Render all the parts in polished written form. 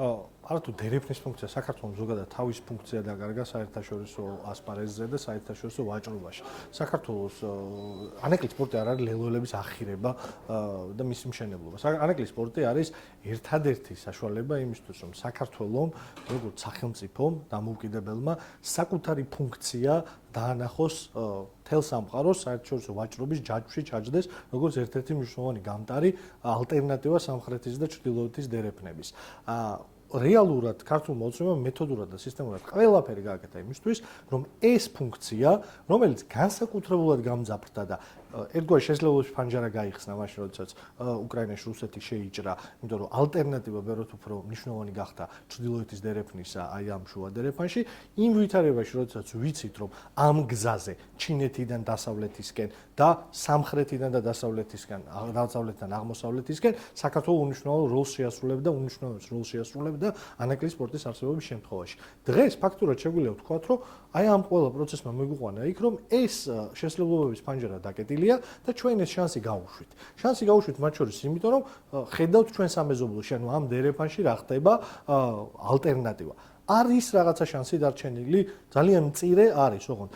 არათუ დერეფნის ფუნქცია საქართველოს ზოგადად თავის ფუნქცია დაკარგა საერთაშორისო ასპარეზზე და საერთაშორისო ვაჭრობაში. საქართველოს ანეკლი სპორტი არ არის ლელოელების ახირება და მისი მშენებლობა. ანეკლი სპორტი არის ერთადერთი საშუალება იმისთვის, რომ საქართველოს როგორც სახელმწიფომ დამოუკიდებელმა საკუთარი ფუნქცია დაანახოს თელ სამყაროს საერთაშორისო ვაჭრობის ჯაჭვში ჩაჯდეს როგორც ერთ-ერთი მნიშვნელოვანი გამტარი ალტერნატივა სამხრეთის და ჩრდილოეთის დერეფნების. რეალურად ქართულ მოცემამ მეთოდურად და სისტემურად ყველაფერი გააკეთა იმისთვის, რომ ეს ფუნქცია, რომელიც განსაკუთრებულად გამძაფრდა და ერთგვარი შესაძლებლობის ფანჯარა გაიხსნა მაშინ, როდესაც უკრაინაში რუსეთი შეიჭრა, იმიტომ რომ ალტერნატივა ბევრად უფრო მნიშვნელოვანი გახდა ჩრდილოეთის დერეფნისა აი ამ შუა დერეფანში, იმ ვითარებაში, როდესაც ვიცით, რომ ამ გზაზე ჩინეთიდან დასავლეთისკენ და სამხრეთიდან და დასავლეთიდან აღმოსავლეთისკენ საქართველოს უნიშნულო როლს შეასრულებდა, უნიშნულო როლს შეასრულებდა ანეკლი სპორტის არსებობის შემთხვევაში. დღეს ფაქტურად შეგვიძლია ვთქვათ, რომ აი ამ ყველა პროცესმა მოგვიყვანა იქ, რომ ეს შესაძლებლობების ფანჯარა დაკეტილია და ჩვენ ეს შანსი გავუშვით. შანსი გავუშვით მათ შორის, იმიტომ რომ ხედავთ ჩვენ სამეზობლოში, ანუ ამ დერეფანში რა ხდება ალტერნატივა. არის რაღაცა შანსი დარჩენილი, ძალიან მწირე არის, ოღონდ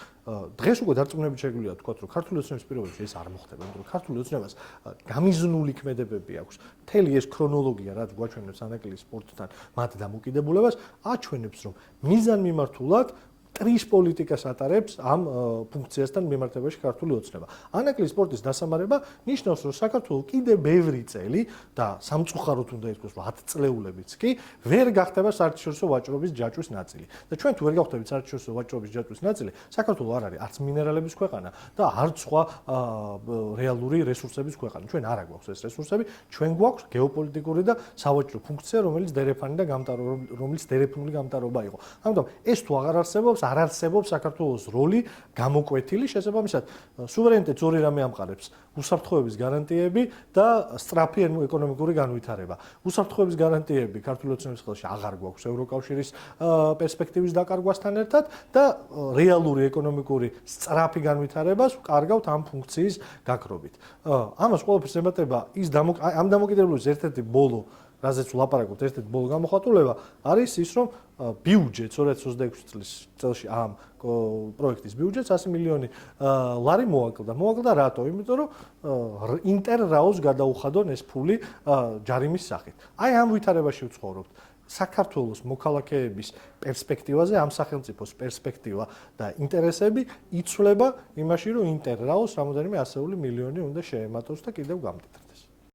დღეს უკვე დარწმუნებით შეგვიძლია ვთქვათ, რომ ქართული ოცნების პირობებში ეს არ მოხდება, იმიტომ რომ ქართული ოცნებას გამიზნული ქმედებები აქვს. მთელი ეს ქრონოლოგია, რაც გვაჩვენებს ანეკლი სპორტთან მათ დამოკიდებულებას, აჩვენებს, რომ მიზანმიმართულად ტრის პოლიტიკას ატარებს ამ ფუნქციასთან მიმართებაში ქართული ოცნება. ანეკლი სპორტის დასამარება ნიშნავს, რომ საქართველოს კიდევ ბევრი წელი და სამწუხაროდ უნდა ითქვას, 10 წლეულებიც კი ვერ გახდება საერთაშორისო ვაჭრობის ჯაჭვის ნაწილი. და ჩვენ თუ ვერ გავხდებით საერთაშორისო ვაჭრობის ჯაჭვის ნაწილი, საქართველოს არ არის არც მინერალების ქვეყანა და არც სხვა რეალური რესურსების ქვეყანა. ჩვენ არ აგვაქვს ეს რესურსები, ჩვენ გვაქვს გეოპოლიტიკური და სავაჭრო ფუნქცია, რომელიც დერეფანი და რომელიც დერეფნული გამტარობა იყო. ამიტომ ეს თუ აღარ არსებობს, არ არსებობს საქართველოს როლი გამოკვეთილი, შესაბამისად სუვერენიტეტს ორი რამე ამყარებს: უსაფრთხოების გარანტიები და სწრაფი ეკონომიკური განვითარება. უსაფრთხოების გარანტიები ქართული ოცნების ხელში აღარ გვაქვს ევროკავშირის პერსპექტივის დაკარგვასთან ერთად და რეალური ეკონომიკური სწრაფი განვითარებას ვკარგავთ ამ ფუნქციის გაქრობით. ამას ყველაფერს ემატება ის ამ დამოკიდებულების ერთ-ერთი ბოლო, რაზეც ვლაპარაკობთ, ერთ-ერთი ბოლო გამოხატულება არის ის, რომ ბიუჯეტს 2026 წელს ამ პროექტის ბიუჯეტს 100 მილიონი ლარი მოაკლდა. მოაკლდა რატო? იმიტომ რომ ინტერრაოს გადაუხადონ ეს ფული ჯარიმის სახით. აი ამ ვითარებაში ვცხოვრობთ. საქართველოს მოქალაქეების პერსპექტივაზე ამ სახელმწიფოს პერსპექტივა და ინტერესები იცვლება იმაში, რომ ინტერრაოს რამოდენიმე ასეული მილიონი უნდა შეემატოს და კიდევ გამდიდროს.